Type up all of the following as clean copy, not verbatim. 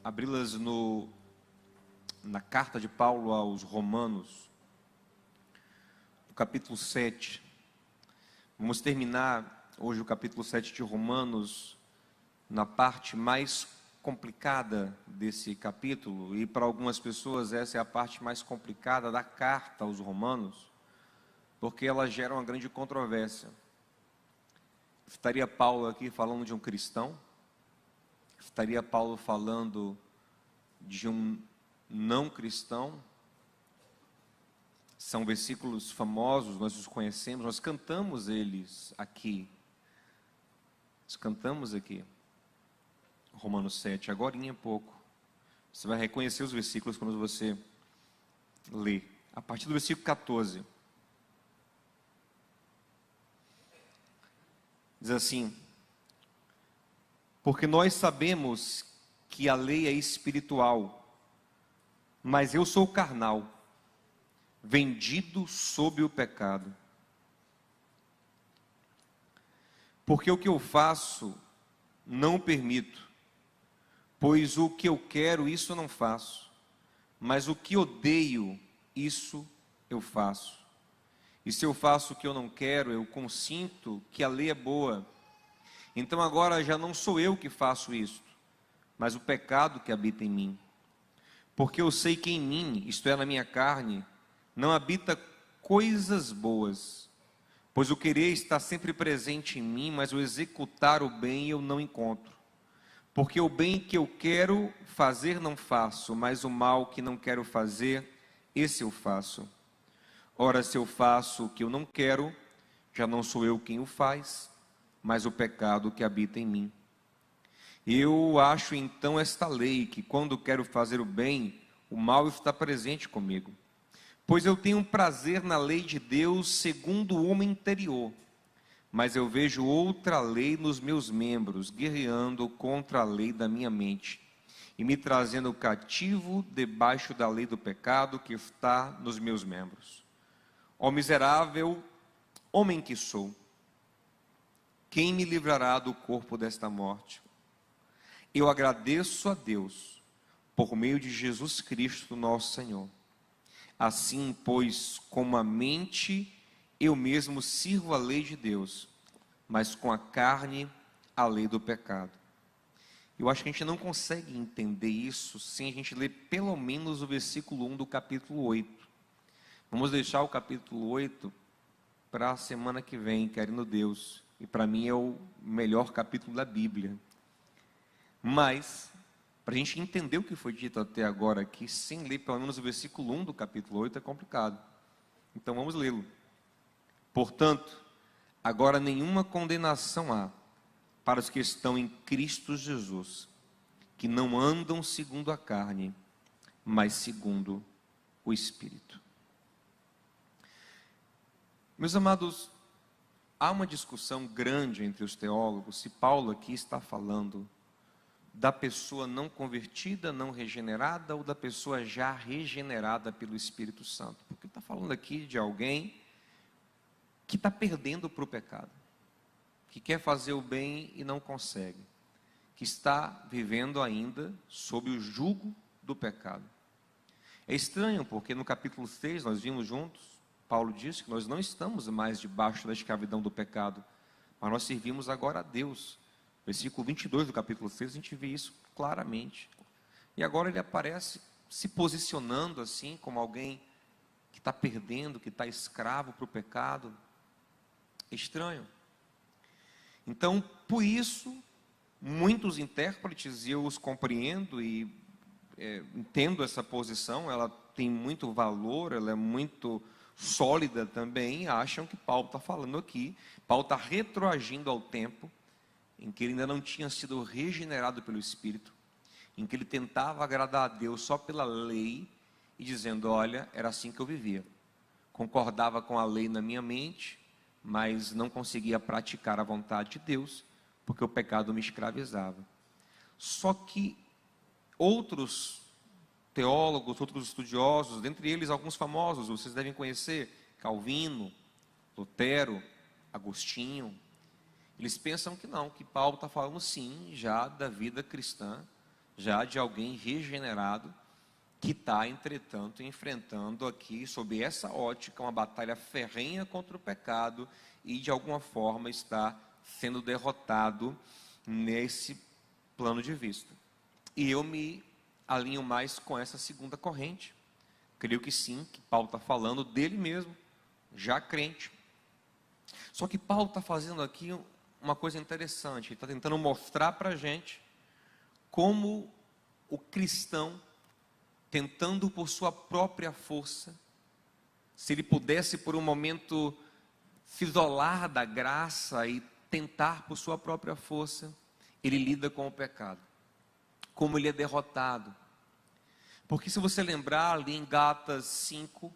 abri-las na carta de Paulo aos Romanos, no capítulo 7. Vamos terminar hoje o capítulo 7 de Romanos, na parte mais complicada desse capítulo, e para algumas pessoas essa é a parte mais complicada da carta aos Romanos, porque ela gera uma grande controvérsia. Estaria Paulo aqui falando de um cristão? Estaria Paulo falando de um não cristão? São versículos famosos, nós os conhecemos, nós cantamos eles aqui. Nós cantamos aqui. Romanos 7, agorinha pouco. Você vai reconhecer os versículos quando você lê. A partir do versículo 14. Diz assim: porque nós sabemos que a lei é espiritual, mas eu sou carnal, vendido sob o pecado. Porque o que eu faço, não permito, pois o que eu quero, isso eu não faço, mas o que odeio, isso eu faço. E se eu faço o que eu não quero, eu consinto que a lei é boa. Então agora já não sou eu que faço isto, mas o pecado que habita em mim. Porque eu sei que em mim, isto é, na minha carne, não habita coisas boas. Pois o querer está sempre presente em mim, mas o executar o bem eu não encontro. Porque o bem que eu quero fazer não faço, mas o mal que não quero fazer, esse eu faço. Ora, se eu faço o que eu não quero, já não sou eu quem o faz, mas o pecado que habita em mim. Eu acho então esta lei, que quando quero fazer o bem, o mal está presente comigo. Pois eu tenho prazer na lei de Deus segundo o homem interior, mas eu vejo outra lei nos meus membros, guerreando contra a lei da minha mente, e me trazendo cativo debaixo da lei do pecado que está nos meus membros. Ó miserável homem que sou, quem me livrará do corpo desta morte? Eu agradeço a Deus, por meio de Jesus Cristo, nosso Senhor. Assim, pois, com a mente, eu mesmo sirvo a lei de Deus, mas com a carne, a lei do pecado. Eu acho que a gente não consegue entender isso sem a gente ler pelo menos o versículo 1 do capítulo 8. Vamos deixar o capítulo 8 para a semana que vem, querendo Deus. E para mim é o melhor capítulo da Bíblia. Mas, para a gente entender o que foi dito até agora aqui, sem ler pelo menos o versículo 1 do capítulo 8, é complicado. Então vamos lê-lo. Portanto, agora nenhuma condenação há para os que estão em Cristo Jesus, que não andam segundo a carne, mas segundo o Espírito. Meus amados, há uma discussão grande entre os teólogos se Paulo aqui está falando da pessoa não convertida, não regenerada, ou da pessoa já regenerada pelo Espírito Santo. Porque ele está falando aqui de alguém que está perdendo para o pecado, que quer fazer o bem e não consegue, que está vivendo ainda sob o jugo do pecado. É estranho, porque no capítulo 6, nós vimos juntos, Paulo diz que nós não estamos mais debaixo da escravidão do pecado, mas nós servimos agora a Deus. Versículo 22 do capítulo 6, a gente vê isso claramente. E agora ele aparece se posicionando assim, como alguém que está perdendo, que está escravo para o pecado. É estranho. Então, por isso, muitos intérpretes, e eu os compreendo e entendo essa posição, ela tem muito valor, ela é muito sólida também, acham que Paulo está falando aqui, Paulo está retroagindo ao tempo em que ele ainda não tinha sido regenerado pelo Espírito, em que ele tentava agradar a Deus só pela lei, e dizendo, olha, era assim que eu vivia, concordava com a lei na minha mente, mas não conseguia praticar a vontade de Deus, porque o pecado me escravizava. Só que outros teólogos, outros estudiosos, dentre eles alguns famosos, vocês devem conhecer, Calvino, Lutero, Agostinho, Eles pensam que não, que Paulo está falando sim, já da vida cristã, já de alguém regenerado, que está, entretanto, enfrentando aqui, sob essa ótica, uma batalha ferrenha contra o pecado e, de alguma forma, está sendo derrotado nesse plano de vista. E eu me alinho mais com essa segunda corrente. Creio que sim, que Paulo está falando dele mesmo, já crente. Só que Paulo está fazendo aqui uma coisa interessante, ele está tentando mostrar para a gente como o cristão, tentando por sua própria força, se ele pudesse por um momento se isolar da graça e tentar por sua própria força, ele lida com o pecado, como ele é derrotado. Porque se você lembrar ali em Gálatas 5,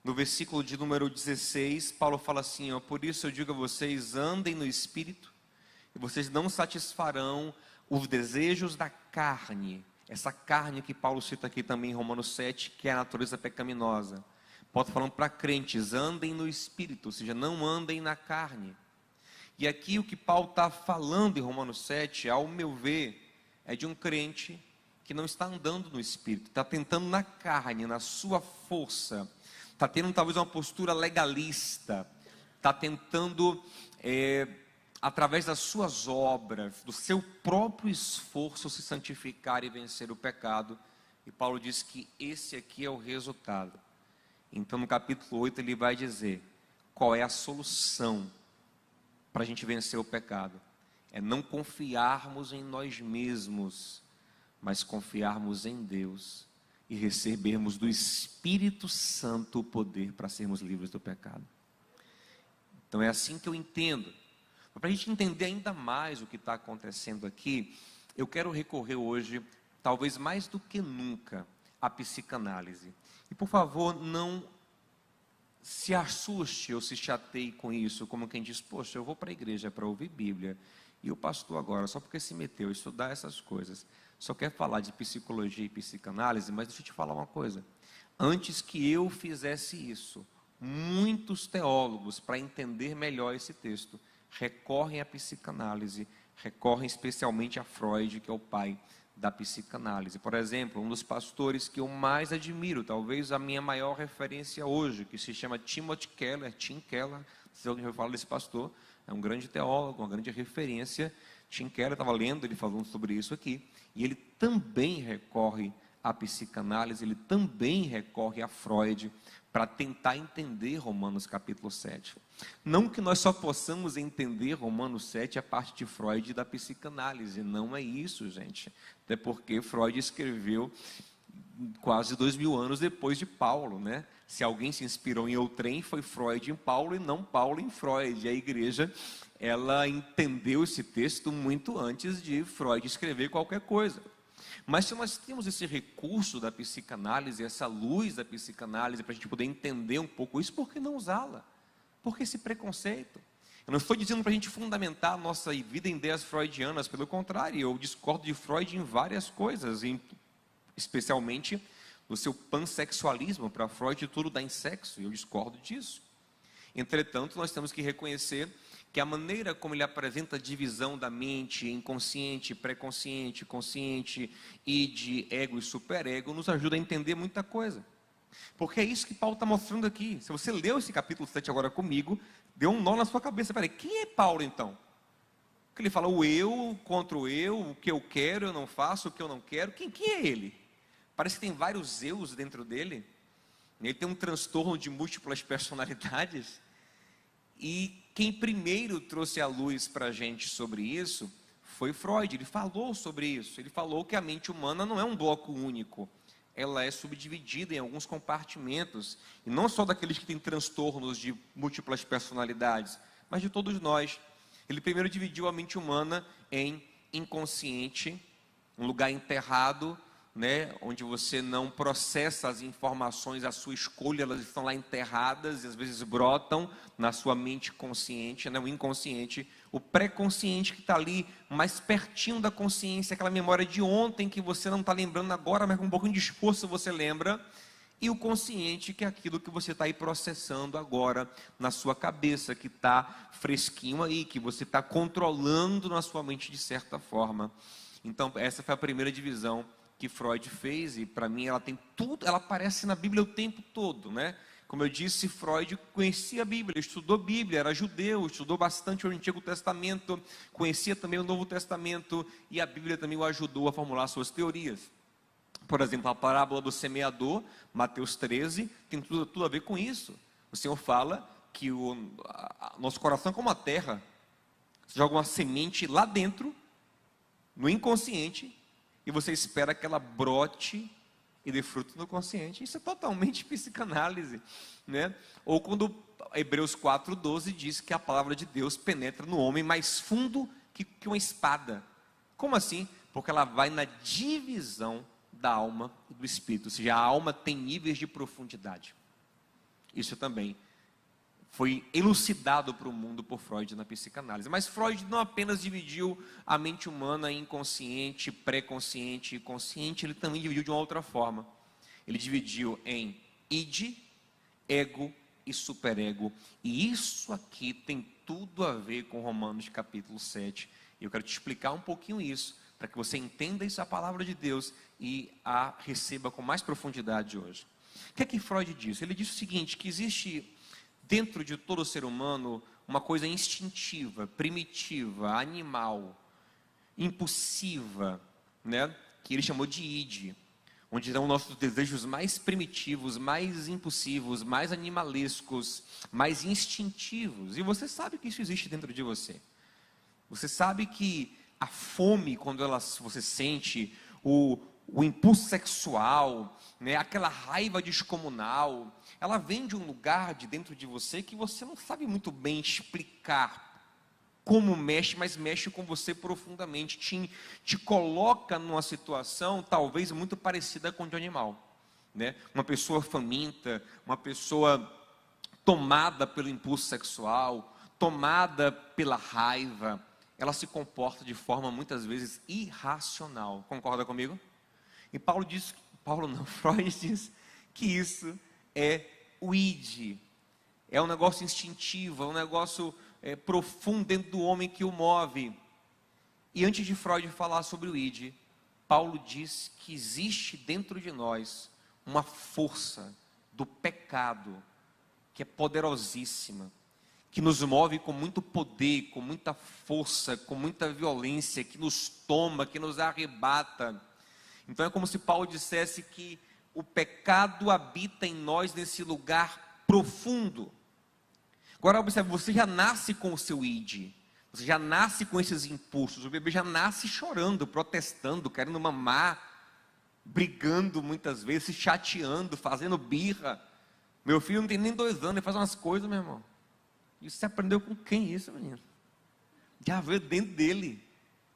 no versículo de número 16, Paulo fala assim, ó, por isso eu digo a vocês, andem no Espírito, e vocês não satisfarão os desejos da carne. Essa carne que Paulo cita aqui também em Romanos 7, que é a natureza pecaminosa. Paulo está falando para crentes, andem no Espírito, ou seja, não andem na carne. E aqui o que Paulo está falando em Romanos 7, ao meu ver, é de um crente que não está andando no Espírito, está tentando na carne, na sua força, está tendo talvez uma postura legalista, está tentando, através das suas obras, do seu próprio esforço, se santificar e vencer o pecado. E Paulo diz que esse aqui é o resultado. Então no capítulo 8 ele vai dizer qual é a solução para a gente vencer o pecado. É não confiarmos em nós mesmos, mas confiarmos em Deus e recebermos do Espírito Santo o poder para sermos livres do pecado. Então é assim que eu entendo. Para a gente entender ainda mais o que está acontecendo aqui, eu quero recorrer hoje, talvez mais do que nunca, à psicanálise. E por favor, não se assuste ou se chateie com isso, como quem diz, poxa, eu vou para a igreja para ouvir Bíblia, e o pastor agora, só porque se meteu a estudar essas coisas, só quer falar de psicologia e psicanálise. Mas deixa eu te falar uma coisa, antes que eu fizesse isso, muitos teólogos, para entender melhor esse texto, recorrem à psicanálise, recorrem especialmente a Freud, que é o pai da psicanálise. Por exemplo, um dos pastores que eu mais admiro, talvez a minha maior referência hoje, que se chama Timothy Keller, Tim Keller, se alguém já fala desse pastor, é um grande teólogo, uma grande referência. Tim Keller, estava lendo, ele falando sobre isso aqui, e ele também recorre à psicanálise, ele também recorre a Freud, para tentar entender Romanos capítulo 7. Não que nós só possamos entender Romanos 7 a parte de Freud e da psicanálise, não é isso, gente. Até porque Freud escreveu quase 2000 anos depois de Paulo, né? Se alguém se inspirou em outrem, foi Freud em Paulo e não Paulo em Freud. E a igreja, ela entendeu esse texto muito antes de Freud escrever qualquer coisa. Mas se nós temos esse recurso da psicanálise, essa luz da psicanálise, para a gente poder entender um pouco isso, por que não usá-la? Por que esse preconceito? Eu não estou dizendo para a gente fundamentar a nossa vida em ideias freudianas, pelo contrário, eu discordo de Freud em várias coisas, especialmente no seu pansexualismo. Para Freud tudo dá em sexo, e eu discordo disso. Entretanto, nós temos que reconhecer que a maneira como ele apresenta a divisão da mente em consciente, pré-consciente, consciente e de ego e superego nos ajuda a entender muita coisa. Porque é isso que Paulo está mostrando aqui. Se você leu esse capítulo 7 agora comigo, deu um nó na sua cabeça. Peraí, quem é Paulo então? Porque ele fala o eu contra o eu, o que eu quero eu não faço, o que eu não quero. Quem é ele? Parece que tem vários eus dentro dele. Ele tem um transtorno de múltiplas personalidades. E quem primeiro trouxe a luz para a gente sobre isso foi Freud. Ele falou sobre isso. Ele falou que a mente humana não é um bloco único. Ela é subdividida em alguns compartimentos. E não só daqueles que têm transtornos de múltiplas personalidades, mas de todos nós. Ele primeiro dividiu a mente humana em inconsciente, um lugar enterrado, né, onde você não processa as informações, a sua escolha, elas estão lá enterradas e às vezes brotam na sua mente consciente, né, o inconsciente, o pré-consciente que está ali mais pertinho da consciência, aquela memória de ontem que você não está lembrando agora, mas com um pouquinho de esforço você lembra, e o consciente, que é aquilo que você está aí processando agora na sua cabeça, que está fresquinho aí, que você está controlando na sua mente de certa forma. Então, essa foi a primeira divisão que Freud fez, e para mim ela tem tudo, ela aparece na Bíblia o tempo todo, né? Como eu disse, Freud conhecia a Bíblia, estudou Bíblia, era judeu, estudou bastante o Antigo Testamento, conhecia também o Novo Testamento, e a Bíblia também o ajudou a formular suas teorias. Por exemplo, a parábola do semeador, Mateus 13, tem tudo a ver com isso. O Senhor fala que nosso coração é como a terra. Você joga uma semente lá dentro, no inconsciente, e você espera que ela brote e dê fruto no consciente. Isso é totalmente psicanálise, né? Ou quando Hebreus 4:12 diz que a palavra de Deus penetra no homem mais fundo que uma espada. Como assim? Porque ela vai na divisão da alma e do espírito, ou seja, a alma tem níveis de profundidade. Isso também foi elucidado para o mundo por Freud na psicanálise. Mas Freud não apenas dividiu a mente humana em inconsciente, pré-consciente e consciente, ele também dividiu de uma outra forma. Ele dividiu em id, ego e superego. E isso aqui tem tudo a ver com Romanos capítulo 7. E eu quero te explicar um pouquinho isso, para que você entenda isso, a palavra de Deus, e a receba com mais profundidade hoje. O que é que Freud diz? Ele diz o seguinte, que existe dentro de todo ser humano uma coisa instintiva, primitiva, animal, impulsiva, né? Que ele chamou de id, onde estão nossos desejos mais primitivos, mais impulsivos, mais animalescos, mais instintivos. E você sabe que isso existe dentro de você. Você sabe que a fome, quando você sente o impulso sexual, né, aquela raiva descomunal, ela vem de um lugar de dentro de você que você não sabe muito bem explicar como mexe, mas mexe com você profundamente, te coloca numa situação talvez muito parecida com de um animal, né? Uma pessoa faminta, uma pessoa tomada pelo impulso sexual, tomada pela raiva, ela se comporta de forma muitas vezes irracional. Concorda comigo? E Freud diz que isso é o id, é um negócio instintivo, é um negócio profundo dentro do homem que o move. E antes de Freud falar sobre o id, Paulo diz que existe dentro de nós uma força do pecado que é poderosíssima, que nos move com muito poder, com muita força, com muita violência, que nos toma, que nos arrebata. Então é como se Paulo dissesse que o pecado habita em nós nesse lugar profundo. Agora observe, você já nasce com o seu id, você já nasce com esses impulsos, o bebê já nasce chorando, protestando, querendo mamar, brigando muitas vezes, se chateando, fazendo birra. Meu filho não tem nem 2 anos, ele faz umas coisas, meu irmão. Isso você aprendeu com quem isso, menino? Já veio dentro dele.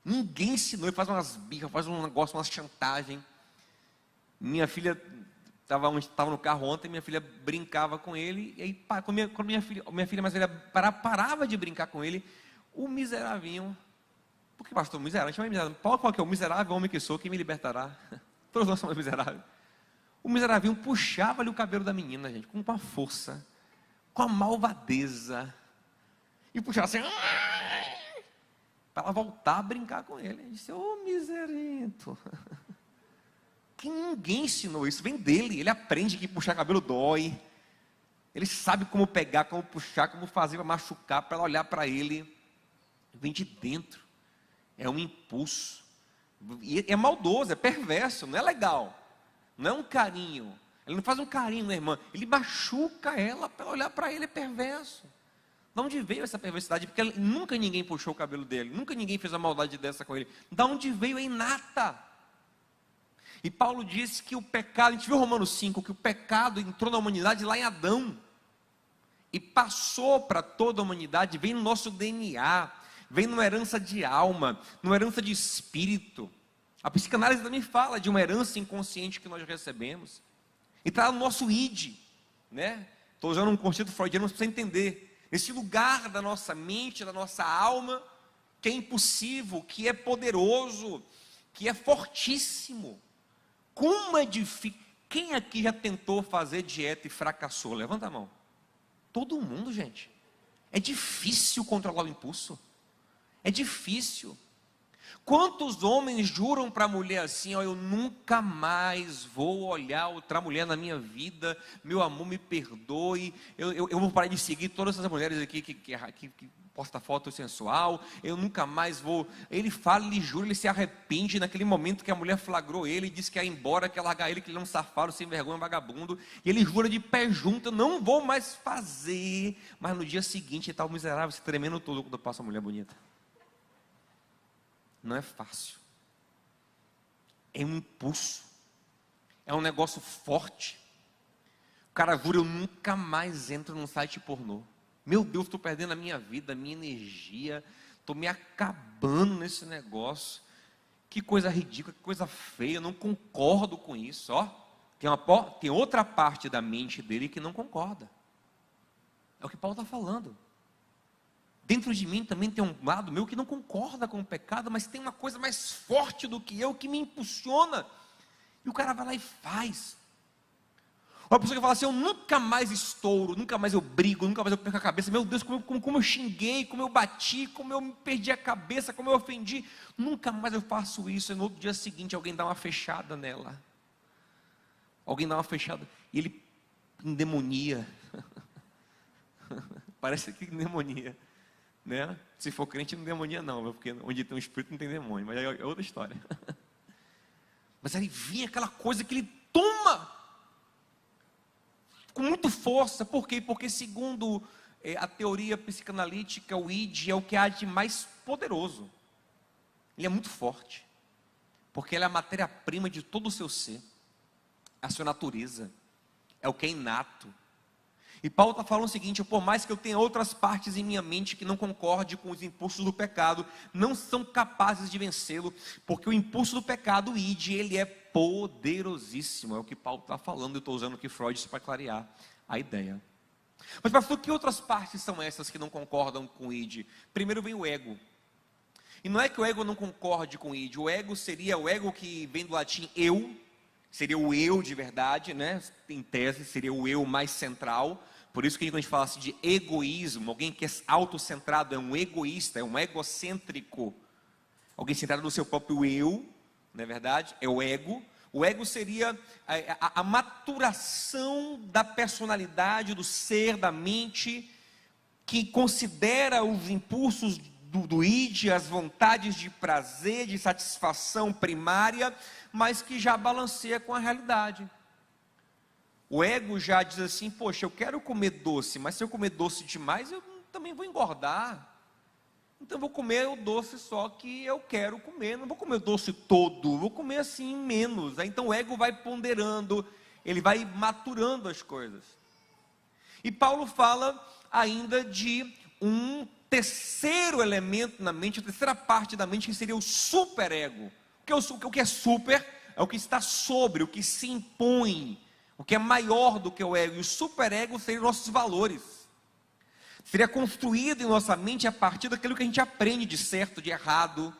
Ninguém ensinou, ele faz umas birras, faz um negócio, uma chantagem. Minha filha estava no carro ontem, minha filha brincava com ele, e aí quando minha filha mais velha parava de brincar com ele, o miserável, por que pastor miserável? Chama miserável. Paulo fala que é o miserável homem que sou, quem me libertará? Todos nós somos miseráveis. O miserável puxava-lhe o cabelo da menina, gente, com uma força, com a malvadeza, e puxava assim, para ela voltar a brincar com ele. Ele disse, ô miserento, que ninguém ensinou isso, vem dele, ele aprende que puxar cabelo dói, ele sabe como pegar, como puxar, como fazer para machucar, para ela olhar para ele, vem de dentro, é um impulso, e é maldoso, é perverso, não é legal, não é um carinho, ele não faz um carinho na irmã, ele machuca ela, para olhar para ele, é perverso. De onde veio essa perversidade? Porque nunca ninguém puxou o cabelo dele, nunca ninguém fez uma maldade dessa com ele. De onde veio? É inata. E Paulo disse que o pecado, a gente viu Romanos 5, que o pecado entrou na humanidade lá em Adão, e passou para toda a humanidade, vem no nosso DNA, vem numa herança de alma, numa herança de espírito. A psicanálise também fala de uma herança inconsciente que nós recebemos, e está no nosso id, né? Estou usando um conceito freudiano para você entender. Esse lugar da nossa mente, da nossa alma, que é impulsivo, que é poderoso, que é fortíssimo. Como é difícil. Quem aqui já tentou fazer dieta e fracassou? Levanta a mão. Todo mundo, gente. É difícil controlar o impulso. É difícil. Quantos homens juram para a mulher assim: ó, eu nunca mais vou olhar outra mulher na minha vida, meu amor, me perdoe, eu vou parar de seguir todas essas mulheres aqui que posta foto sensual, eu nunca mais vou. Ele fala, ele jura, ele se arrepende naquele momento que a mulher flagrou ele, disse que ia embora, que ia largar ele, que ele é um safado, sem vergonha, vagabundo, e ele jura de pé junto: eu não vou mais fazer. Mas no dia seguinte ele está miserável, se tremendo todo quando passa uma mulher bonita. Não é fácil. É um impulso. É um negócio forte. O cara jura: eu nunca mais entro num site pornô. Meu Deus, estou perdendo a minha vida, a minha energia. Estou me acabando nesse negócio. Que coisa ridícula, que coisa feia. Eu não concordo com isso. Ó, tem outra parte da mente dele que não concorda. É o que Paulo está falando. Dentro de mim também tem um lado meu que não concorda com o pecado, mas tem uma coisa mais forte do que eu, que me impulsiona. E o cara vai lá e faz. Uma pessoa que fala assim: eu nunca mais estouro, nunca mais eu brigo, nunca mais eu perco a cabeça. Meu Deus, como eu xinguei, como eu bati, como eu me perdi a cabeça, como eu ofendi. Nunca mais eu faço isso. E no outro dia seguinte alguém dá uma fechada nela. Alguém dá uma fechada e ele endemonia. Parece que endemonia. Né? Se for crente, não demonia não, porque onde tem um espírito não tem demônio, mas é outra história. Mas aí vinha aquela coisa que ele toma com muita força. Por quê? Porque segundo a teoria psicanalítica, o id é o que há de mais poderoso. Ele é muito forte, porque ele é a matéria-prima de todo o seu ser, a sua natureza, é o que é inato. E Paulo está falando o seguinte: por mais que eu tenha outras partes em minha mente que não concorde com os impulsos do pecado, não são capazes de vencê-lo, porque o impulso do pecado, o id, ele é poderosíssimo. É o que Paulo está falando. Eu estou usando aqui Freud para clarear a ideia. Mas pastor, que outras partes são essas que não concordam com o id? Primeiro vem o ego. E não é que o ego não concorde com o id. O ego seria o ego que vem do latim eu, seria o eu de verdade, né? Em tese seria o eu mais central. Por isso que quando a gente fala assim de egoísmo, alguém que é autocentrado é um egoísta, é um egocêntrico. Alguém centrado no seu próprio eu, não é verdade? É o ego. O ego seria a maturação da personalidade, do ser, da mente, que considera os impulsos do id, as vontades de prazer, de satisfação primária, mas que já balanceia com a realidade. O ego já diz assim: poxa, eu quero comer doce, mas se eu comer doce demais, eu também vou engordar. Então eu vou comer o doce só que eu quero comer, não vou comer o doce todo, vou comer assim menos. Então o ego vai ponderando, ele vai maturando as coisas. E Paulo fala ainda de um terceiro elemento na mente, a terceira parte da mente, que seria o superego. O que é super é o que está sobre, o que se impõe, o que é maior do que o ego. E o superego seriam nossos valores. Seria construído em nossa mente a partir daquilo que a gente aprende de certo, de errado,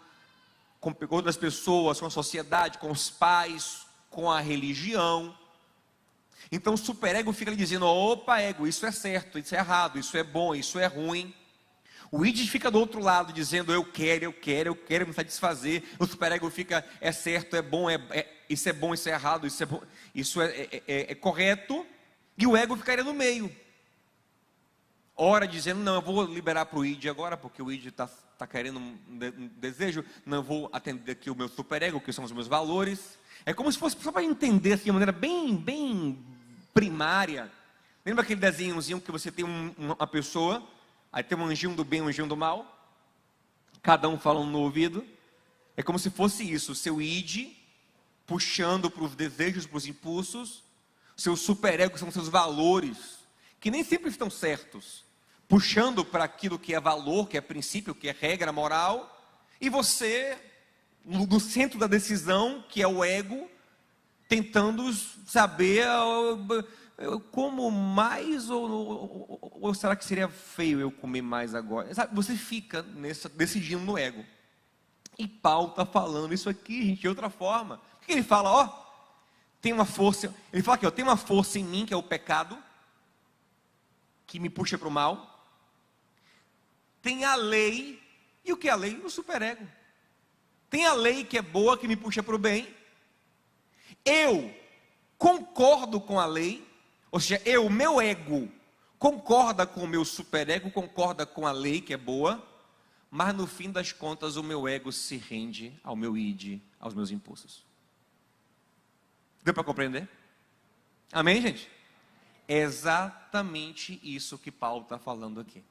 com outras pessoas, com a sociedade, com os pais, com a religião. Então o superego fica ali dizendo: opa, ego, isso é certo, isso é errado, isso é bom, isso é ruim. O id fica do outro lado dizendo: eu quero me satisfazer. O superego fica: é certo, é bom, isso é bom, isso é errado, isso é bom, isso é correto. E o ego ficaria no meio. Ora dizendo: não, eu vou liberar para o id agora, porque o id está querendo um desejo. Não, eu vou atender aqui o meu superego, que são os meus valores. É como se fosse, só para entender assim, de maneira bem primária. Lembra aquele desenhozinho que você tem uma pessoa, aí tem um anjinho do bem e um anjinho do mal, cada um falando no ouvido? É como se fosse isso: o seu id puxando para os desejos, para os impulsos, o seu superego, que são os seus valores, que nem sempre estão certos, puxando para aquilo que é valor, que é princípio, que é regra moral, e você, no centro da decisão, que é o ego, tentando saber: eu como mais ou será que seria feio eu comer mais agora? Sabe, você fica decidindo no ego. E Paulo está falando isso aqui, gente, de outra forma. Porque ele fala: tem uma força, ele fala aqui, ó, tem uma força em mim, que é o pecado, que me puxa para o mal. Tem a lei, e o que é a lei? O superego. Tem a lei que é boa, que me puxa para o bem. Eu concordo com a lei, ou seja, o meu ego, concorda com o meu superego, concorda com a lei que é boa, mas no fim das contas o meu ego se rende ao meu id, aos meus impulsos. Deu para compreender? Amém, gente? É exatamente isso que Paulo está falando aqui.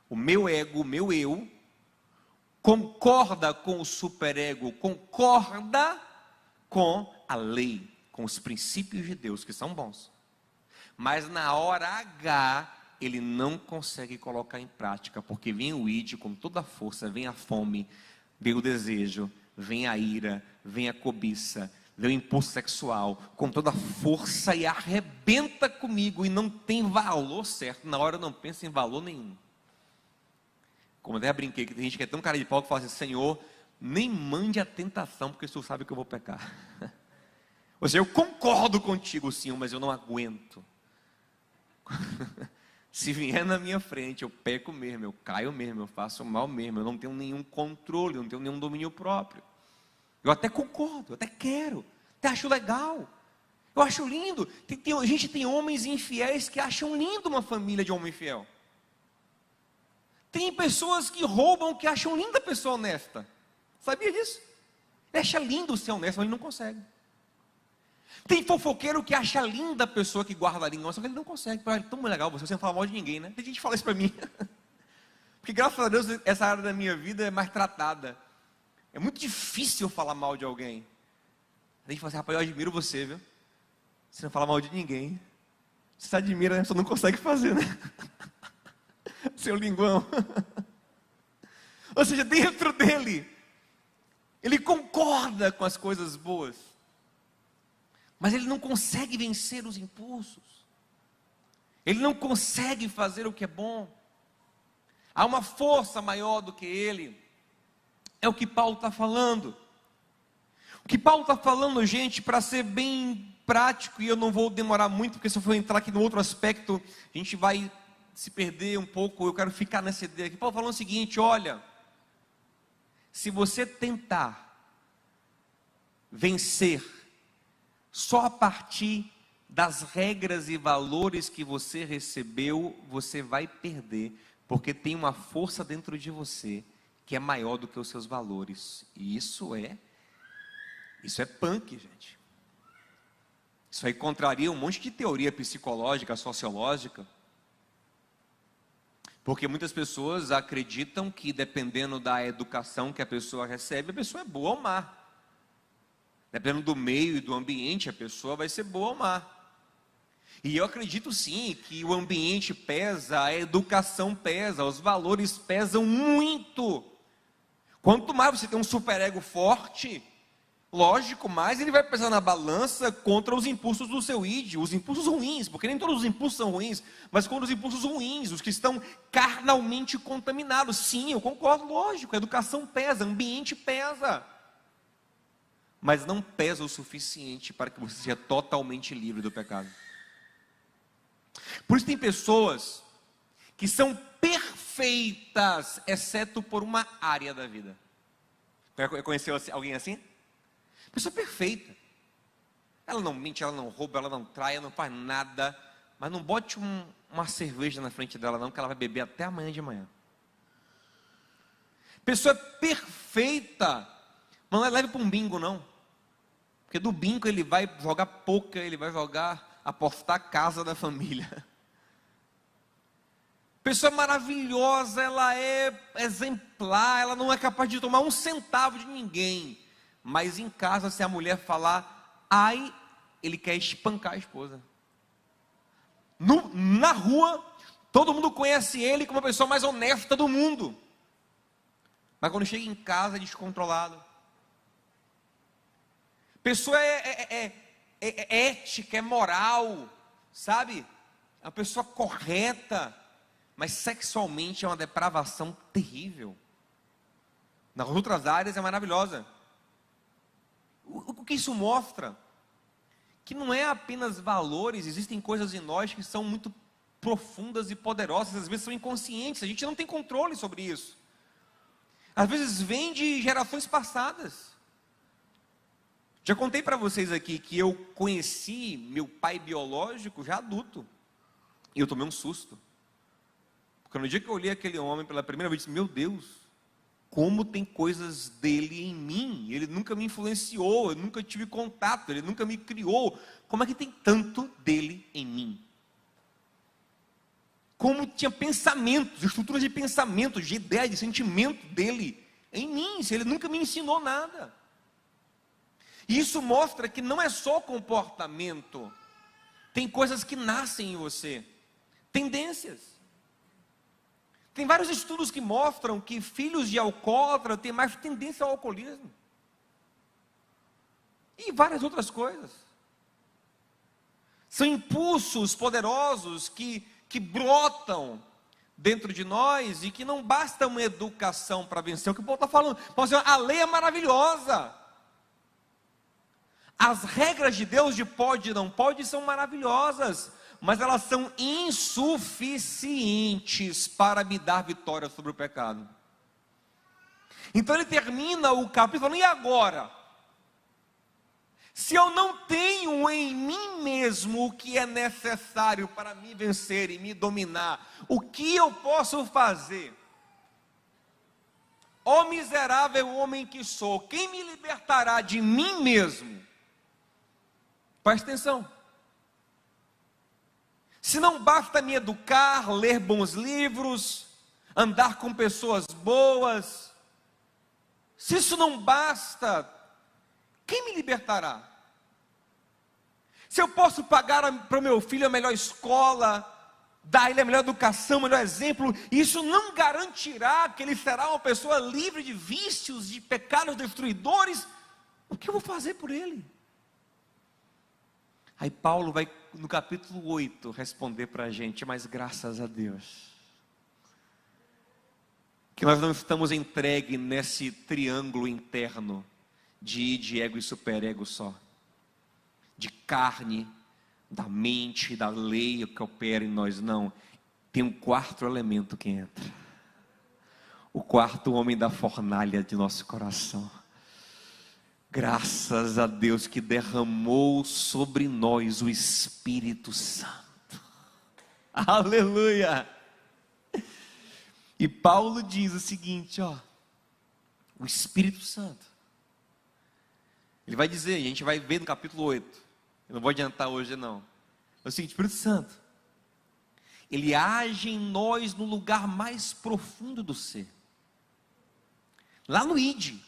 O meu ego, o meu eu, concorda com o superego, concorda com a lei, com os princípios de Deus, que são bons. Mas na hora H, ele não consegue colocar em prática, porque vem o id com toda a força, vem a fome, vem o desejo, vem a ira, vem a cobiça, vem o impulso sexual, com toda a força e arrebenta comigo, e não tem valor certo, na hora eu não penso em valor nenhum. Como até brinquei, que tem gente que é tão cara de pau que fala assim, Senhor, nem mande a tentação, porque o Senhor sabe que eu vou pecar. Ou seja, eu concordo contigo, Senhor, mas eu não aguento. Se vier na minha frente, eu peco mesmo, eu caio mesmo, eu faço mal mesmo, eu não tenho nenhum controle, eu não tenho nenhum domínio próprio. Eu até concordo, eu até quero, até acho legal, eu acho lindo. A gente tem homens infiéis que acham lindo uma família de homem fiel. Tem pessoas que roubam, que acham linda a pessoa honesta. Sabia disso? Ele acha lindo ser honesto, mas ele não consegue. Tem fofoqueiro que acha linda a pessoa que guarda a língua, só que ele não consegue. É tão legal você não fala mal de ninguém, né? Tem gente que fala isso para mim. Porque graças a Deus essa área da minha vida é mais tratada. É muito difícil eu falar mal de alguém. A gente fala assim, rapaz, eu admiro você, viu? Você não fala mal de ninguém. Você admira, né? Só não consegue fazer, né? Seu linguão. Ou seja, dentro dele, ele concorda com as coisas boas, mas ele não consegue vencer os impulsos. Ele não consegue fazer o que é bom. Há uma força maior do que ele. É o que Paulo está falando. O que Paulo está falando, gente, para ser bem prático, e eu não vou demorar muito, porque se eu for entrar aqui no outro aspecto, a gente vai se perder um pouco. Eu quero ficar nessa ideia aqui. Paulo falando o seguinte, olha, se você tentar vencer só a partir das regras e valores que você recebeu, você vai perder, porque tem uma força dentro de você que é maior do que os seus valores. E isso é punk, gente. Isso aí contraria um monte de teoria psicológica, sociológica. Porque muitas pessoas acreditam que dependendo da educação que a pessoa recebe, a pessoa é boa ou má. Dependendo do meio e do ambiente, a pessoa vai ser boa ou má. E eu acredito sim que o ambiente pesa, a educação pesa, os valores pesam muito. Quanto mais você tem um superego forte, lógico, mais ele vai pesar na balança contra os impulsos do seu id, os impulsos ruins, porque nem todos os impulsos são ruins, mas contra os impulsos ruins, os que estão carnalmente contaminados. Sim, eu concordo, lógico, a educação pesa, o ambiente pesa, mas não pesa o suficiente para que você seja totalmente livre do pecado. Por isso tem pessoas que são perfeitas, exceto por uma área da vida. Conheceu alguém assim? Pessoa perfeita. Ela não mente, ela não rouba, ela não trai, ela não faz nada. Mas não bote uma cerveja na frente dela não, que ela vai beber até amanhã de manhã. Pessoa perfeita, mas não é leve para um bingo não. Porque do bingo ele vai jogar poker, ele vai apostar a casa da família. Pessoa maravilhosa, ela é exemplar, ela não é capaz de tomar um centavo de ninguém. Mas em casa, se a mulher falar, ai, ele quer espancar a esposa. Na rua, todo mundo conhece ele como a pessoa mais honesta do mundo. Mas quando chega em casa, é descontrolado. Pessoa é ética, é moral, sabe? É uma pessoa correta, mas sexualmente é uma depravação terrível. Nas outras áreas é maravilhosa. O que isso mostra? que não é apenas valores, existem coisas em nós que são muito profundas e poderosas, às vezes são inconscientes, a gente não tem controle sobre isso. Às vezes vem de gerações passadas. Já contei para vocês aqui que eu conheci meu pai biológico já adulto, e eu tomei um susto, porque no dia que eu olhei aquele homem pela primeira vez, eu disse, meu Deus, como tem coisas dele em mim, ele nunca me influenciou, eu nunca tive contato, ele nunca me criou, como é que tem tanto dele em mim? Como tinha pensamentos, estruturas de pensamento, de ideia, de sentimento dele em mim, se ele nunca me ensinou nada. E isso mostra que não é só comportamento, tem coisas que nascem em você, tendências. Tem vários estudos que mostram que filhos de alcoólatra têm mais tendência ao alcoolismo. E várias outras coisas. São impulsos poderosos que brotam dentro de nós e que não basta uma educação para vencer. O que o Paulo está falando? Paulo está dizendo, a lei é maravilhosa. As regras de Deus de pode e não pode são maravilhosas, mas elas são insuficientes para me dar vitória sobre o pecado. Então ele termina o capítulo falando, e agora? Se eu não tenho em mim mesmo o que é necessário para me vencer e me dominar, o que eu posso fazer? Ó miserável homem que sou, quem me libertará de mim mesmo? Presta atenção. Se não basta me educar, ler bons livros, andar com pessoas boas, se isso não basta, quem me libertará? Se eu posso pagar para o meu filho a melhor escola, dar a ele a melhor educação, o melhor exemplo, isso não garantirá que ele será uma pessoa livre de vícios, de pecados destruidores, o que eu vou fazer por ele? Aí Paulo vai no capítulo 8 responder para a gente, mas graças a Deus, que nós não estamos entregues nesse triângulo interno de ego e superego só, de carne, da mente, da lei que opera em nós, não, tem um quarto elemento que entra, o quarto homem da fornalha de nosso coração. Graças a Deus que derramou sobre nós o Espírito Santo. Aleluia! E Paulo diz o seguinte, ó, o Espírito Santo. Ele vai dizer, a gente vai ver no capítulo 8. Eu não vou adiantar hoje não. É o seguinte, o Espírito Santo, ele age em nós no lugar mais profundo do ser. Lá no ID.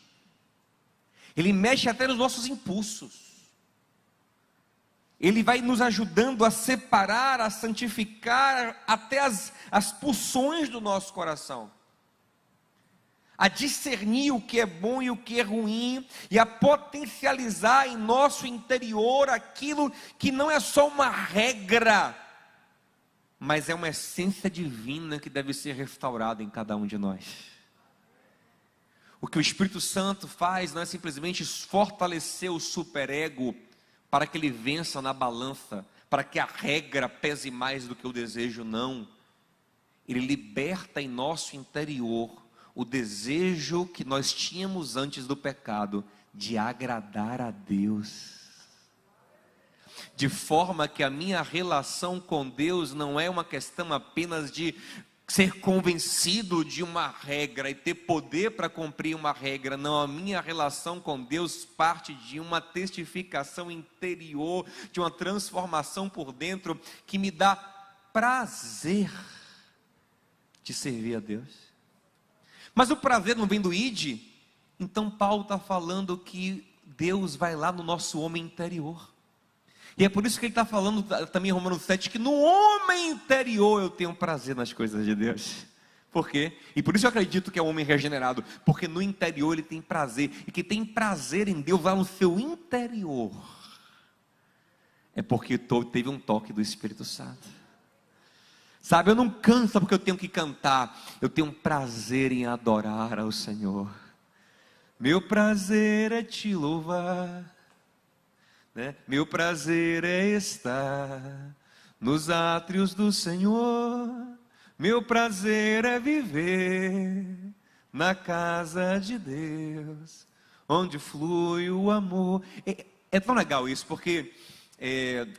Ele mexe até nos nossos impulsos. Ele vai nos ajudando a separar, a santificar até as pulsões do nosso coração. A discernir o que é bom e o que é ruim. E a potencializar em nosso interior aquilo que não é só uma regra, mas é uma essência divina que deve ser restaurada em cada um de nós. O que o Espírito Santo faz não é simplesmente fortalecer o superego para que ele vença na balança, para que a regra pese mais do que o desejo, não. Ele liberta em nosso interior o desejo que nós tínhamos antes do pecado, de agradar a Deus. De forma que a minha relação com Deus não é uma questão apenas de ser convencido de uma regra e ter poder para cumprir uma regra. Não, a minha relação com Deus parte de uma testificação interior, de uma transformação por dentro, que me dá prazer de servir a Deus. Mas o prazer não vem do id. Então Paulo está falando que Deus vai lá no nosso homem interior. E é por isso que ele está falando também em Romanos 7, que no homem interior eu tenho prazer nas coisas de Deus. Por quê? E por isso eu acredito que é um homem regenerado, porque no interior ele tem prazer, e que tem prazer em Deus lá no seu interior, é porque teve um toque do Espírito Santo. Sabe, eu não canto porque eu tenho que cantar, eu tenho um prazer em adorar ao Senhor. Meu prazer é te louvar, né? Meu prazer é estar nos átrios do Senhor, meu prazer é viver na casa de Deus, onde flui o amor. É tão legal isso, porque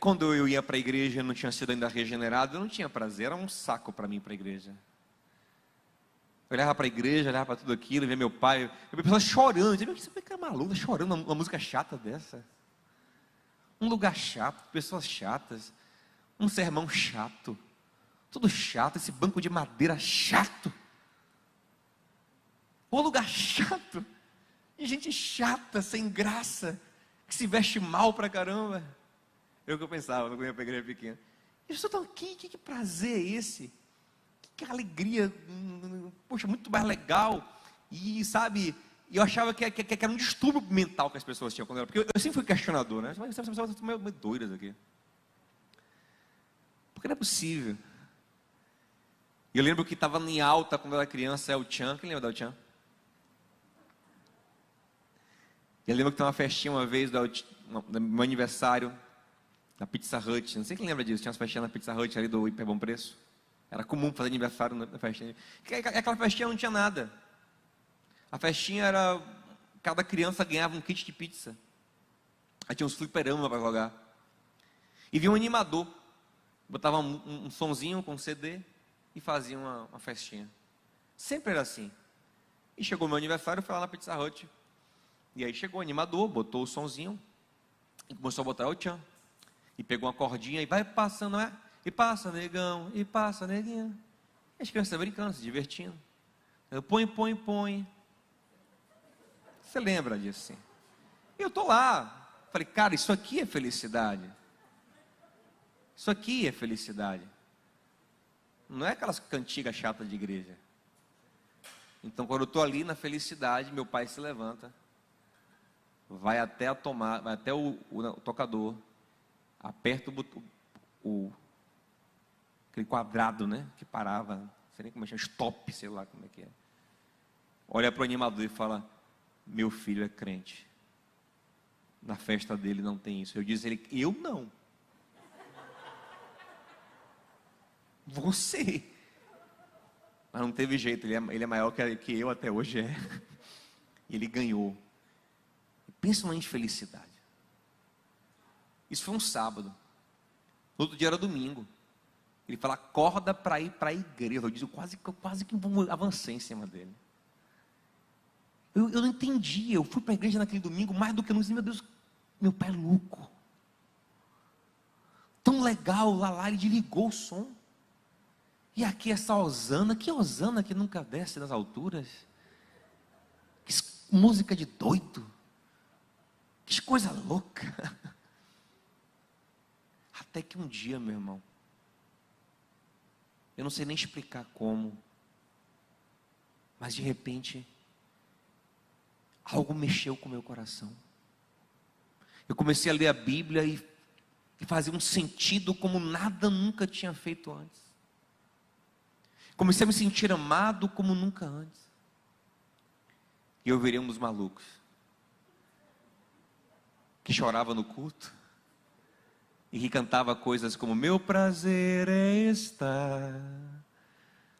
quando eu ia para a igreja, eu não tinha sido ainda regenerado, eu não tinha prazer, era um saco para mim ir para a igreja. Eu olhava para a igreja, olhava para tudo aquilo, via meu pai, eu via pessoas chorando, eu dizia, você é maluco, chorando uma música chata dessa? Um lugar chato, pessoas chatas, um sermão chato, tudo chato, esse banco de madeira chato, um lugar chato, e gente chata, sem graça, que se veste mal pra caramba. É o que eu pensava quando eu ia para a igreja pequena. Eu estou aqui, que prazer é esse? Que alegria, poxa, muito mais legal. E sabe, eu achava que era um distúrbio mental que as pessoas tinham quando eu era, porque eu sempre fui questionador, né? Mas essas pessoas estão meio doidas aqui. Porque não é possível. E eu lembro que estava em alta quando eu era criança, é o Tchan. Quem lembra do Tchan? Eu lembro que tem uma festinha uma vez no meu aniversário, na Pizza Hut. Não sei quem lembra disso, tinha umas festinhas na Pizza Hut ali do Hiper Bom Preço. Era comum fazer aniversário na festinha. Aquela festinha não tinha nada. A festinha era, cada criança ganhava um kit de pizza. Aí tinha uns fliperama para jogar. E vinha um animador, botava um sonzinho com CD e fazia uma festinha. Sempre era assim. E chegou meu aniversário, eu fui lá na Pizza Hut. E aí chegou o animador, botou o sonzinho e começou a botar o tchan. E pegou uma cordinha e vai passando, e passa negão, e passa neguinha. E as crianças brincando, se divertindo. Eu põe. Você lembra disso, sim? E eu estou lá. Falei, cara, isso aqui é felicidade. Isso aqui é felicidade. Não é aquelas cantigas chatas de igreja. Então, quando eu estou ali na felicidade, meu pai se levanta, vai até o tocador, aperta aquele quadrado, né, que parava, não sei nem como é, stop, sei lá como é que é. Olha para o animador e fala, meu filho é crente. Na festa dele não tem isso. Eu disse a ele, eu não. Você. Mas não teve jeito, ele é maior que eu até hoje é. E ele ganhou. Pensa numa infelicidade. Isso foi um sábado. No outro dia era domingo. Ele fala, acorda para ir para a igreja. Eu disse, quase que avancei em cima dele. Eu não entendi. Eu fui para a igreja naquele domingo, mais do que eu não disse, meu Deus, meu pai é louco. Tão legal, lá ele desligou o som. E aqui essa hosana, que hosana que nunca desce das alturas. Que música de doido. Que coisa louca. Até que um dia, meu irmão, eu não sei nem explicar como, mas de repente, algo mexeu com o meu coração. Eu comecei a ler a Bíblia e fazia um sentido como nada nunca tinha feito antes. Comecei a me sentir amado como nunca antes. E eu virei um dos malucos que chorava no culto e que cantava coisas como meu prazer é estar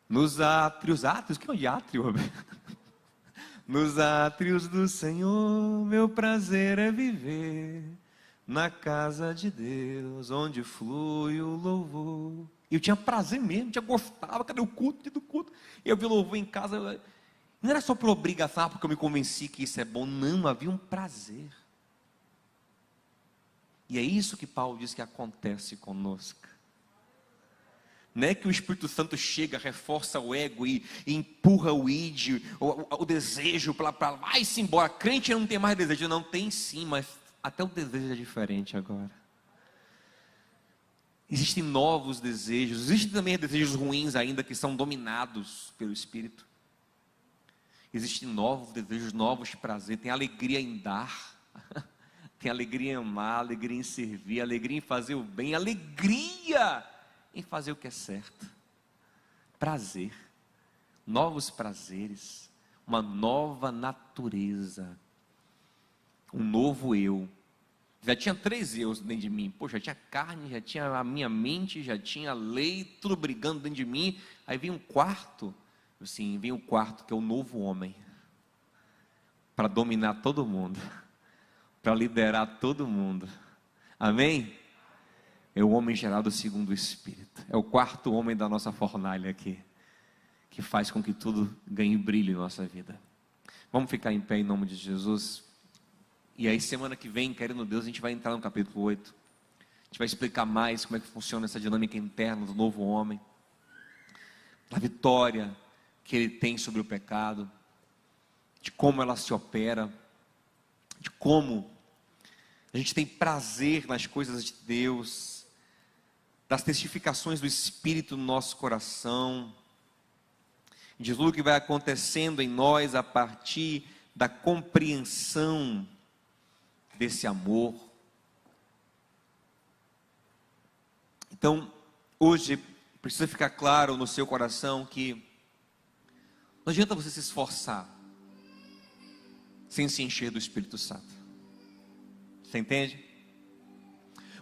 nos átrios, que é o de átrio? Nos átrios do Senhor, meu prazer é viver na casa de Deus, onde flui o louvor. E eu tinha prazer mesmo, gostava, cadê o culto, do culto? E eu vi louvor em casa, não era só por obrigação, porque eu me convenci que isso é bom, não, havia um prazer. E é isso que Paulo diz que acontece conosco. Não é que o Espírito Santo chega, reforça o ego e empurra o id, o desejo para vai-se embora. Crente não tem mais desejo, não tem sim, mas até o desejo é diferente agora. Existem novos desejos, existem também desejos ruins ainda que são dominados pelo Espírito. Existem novos desejos, novos prazeres, tem alegria em dar, tem alegria em amar, alegria em servir, alegria em fazer o bem, alegria em fazer o que é certo. Prazer, novos prazeres, uma nova natureza, um novo eu, Já tinha 3 eu dentro de mim. Poxa, já tinha carne, já tinha a minha mente, já tinha lei, tudo brigando dentro de mim. Aí vem um quarto, assim, vem um quarto que é o novo homem, para dominar todo mundo, para liderar todo mundo. Amém? É o homem gerado segundo o Espírito. É o quarto homem da nossa fornalha aqui, que faz com que tudo ganhe brilho em nossa vida. Vamos ficar em pé em nome de Jesus. E aí semana que vem, querendo Deus, a gente vai entrar no capítulo 8. A gente vai explicar mais como é que funciona essa dinâmica interna do novo homem, da vitória que ele tem sobre o pecado, de como ela se opera, de como a gente tem prazer nas coisas de Deus, das testificações do Espírito no nosso coração, de tudo que vai acontecendo em nós a partir da compreensão desse amor. Então, hoje precisa ficar claro no seu coração que não adianta você se esforçar sem se encher do Espírito Santo. Você entende?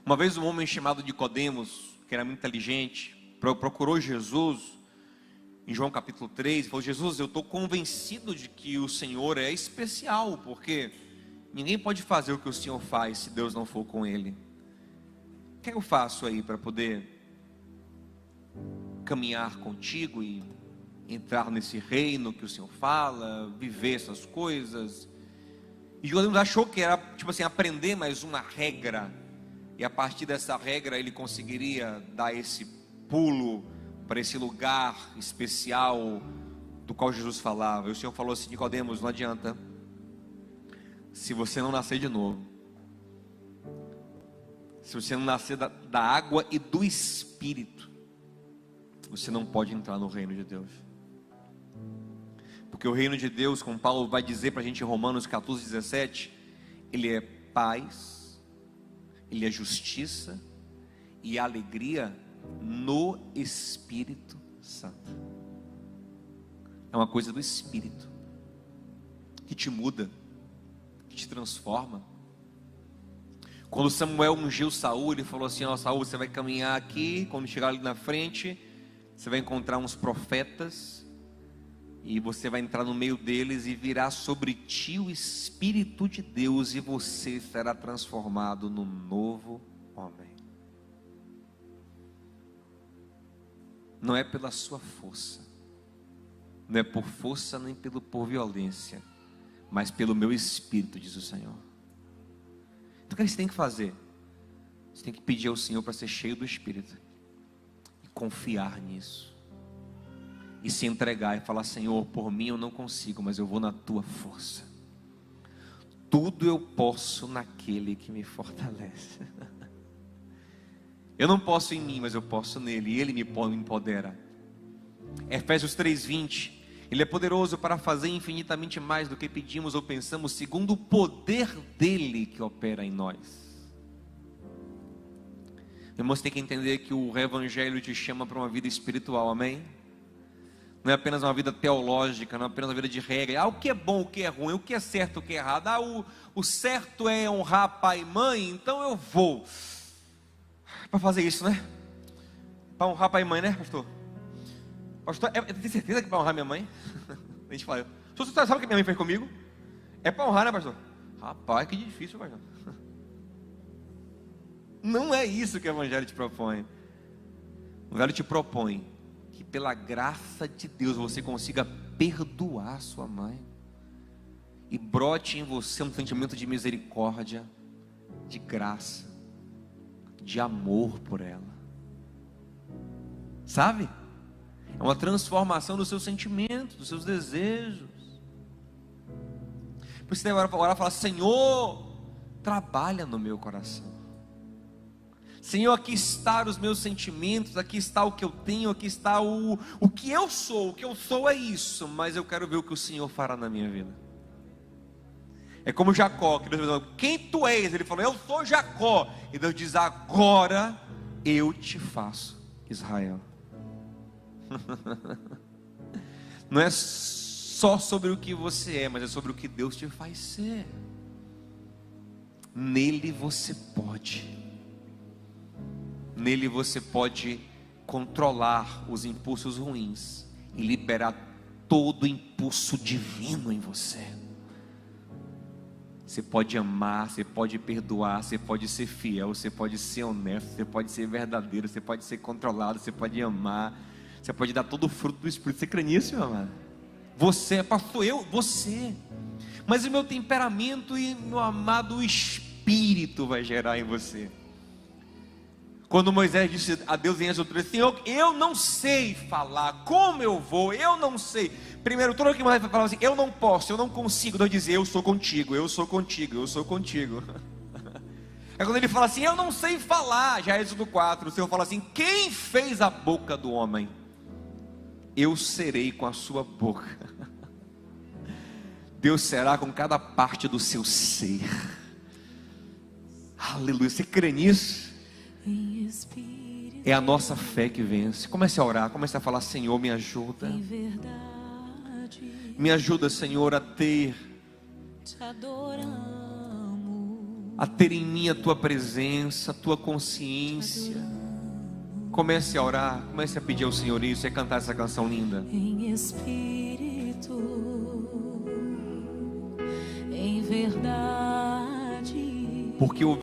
Uma vez um homem chamado Nicodemos, que era muito inteligente, procurou Jesus em João capítulo 3, e falou: Jesus, eu estou convencido de que o Senhor é especial, porque ninguém pode fazer o que o Senhor faz se Deus não for com ele. O que eu faço aí para poder caminhar contigo e entrar nesse reino que o Senhor fala, viver essas coisas? E Nicodemos achou que era tipo assim, aprender mais uma regra, e a partir dessa regra ele conseguiria dar esse pulo para esse lugar especial do qual Jesus falava. E o Senhor falou assim: Nicodemos, não adianta. Se você não nascer de novo, se você não nascer da água e do Espírito, você não pode entrar no reino de Deus. Porque o reino de Deus, como Paulo vai dizer para a gente em Romanos 14, 17, ele é paz, ele é justiça e alegria no Espírito Santo. É uma coisa do Espírito que te muda, que te transforma. Quando Samuel ungiu Saul, ele falou assim: ó, Saul, você vai caminhar aqui, quando chegar ali na frente, você vai encontrar uns profetas, e você vai entrar no meio deles, e virá sobre ti o Espírito de Deus, e você será transformado no novo homem. Não é pela sua força, não é por força nem por violência, mas pelo meu Espírito, diz o Senhor. Então o que você tem que fazer? Você tem que pedir ao Senhor para ser cheio do Espírito, e confiar nisso, e se entregar e falar: Senhor, por mim eu não consigo, mas eu vou na tua força. Tudo eu posso naquele que me fortalece. Eu não posso em mim, mas eu posso nele, e ele me empodera. Efésios 3:20, ele é poderoso para fazer infinitamente mais do que pedimos ou pensamos, segundo o poder dele que opera em nós. Irmãos, tem que entender que o Evangelho te chama para uma vida espiritual, amém? Não é apenas uma vida teológica, não é apenas uma vida de regra. O que é bom, o que é ruim, o que é certo, o que é errado. O certo é honrar pai e mãe, então eu vou para fazer isso, né? Para honrar pai e mãe, né, pastor? Pastor, tem certeza que é para honrar minha mãe? A gente fala: você sabe o que minha mãe fez comigo? É para honrar, né, pastor? Rapaz, que difícil, pastor. Não é isso que o Evangelho te propõe. O Evangelho te propõe que pela graça de Deus você consiga perdoar sua mãe, e brote em você um sentimento de misericórdia, de graça, de amor por ela. Sabe? É uma transformação dos seus sentimentos, dos seus desejos. Por isso você vai orar e falar: Senhor, trabalha no meu coração. Senhor, aqui está os meus sentimentos, aqui está o que eu tenho, aqui está o que eu sou. O que eu sou é isso, mas eu quero ver o que o Senhor fará na minha vida. É como Jacó, que Deus falou: quem tu és? Ele falou: eu sou Jacó. E Deus diz: agora eu te faço Israel. Não é só sobre o que você é, mas é sobre o que Deus te faz ser. Nele você pode. Nele você pode controlar os impulsos ruins e liberar todo o impulso divino em você. Você pode amar, você pode perdoar, você pode ser fiel, você pode ser honesto, você pode ser verdadeiro, você pode ser controlado, você pode amar, você pode dar todo o fruto do Espírito. Você crê nisso, meu amado? Você, pastor, você. Mas o meu temperamento e meu amado Espírito vai gerar em você. Quando Moisés disse a Deus em Êxodo 3, Senhor, eu não sei falar, como eu vou, eu não sei. Primeiro, tudo que Moisés falava assim, eu não posso, eu não consigo. Deus dizia, eu sou contigo, eu sou contigo, eu sou contigo. É quando ele fala assim, eu não sei falar, já é Êxodo 4, o Senhor fala assim, quem fez a boca do homem? Eu serei com a sua boca. Deus será com cada parte do seu ser. Aleluia, você crê nisso? É a nossa fé que vence. Comece a orar, comece a falar, Senhor, me ajuda. Me ajuda, Senhor, a ter em mim a tua presença, a tua consciência. Comece a orar, comece a pedir ao Senhor isso e a cantar essa canção linda. Em espírito, em verdade. Porque o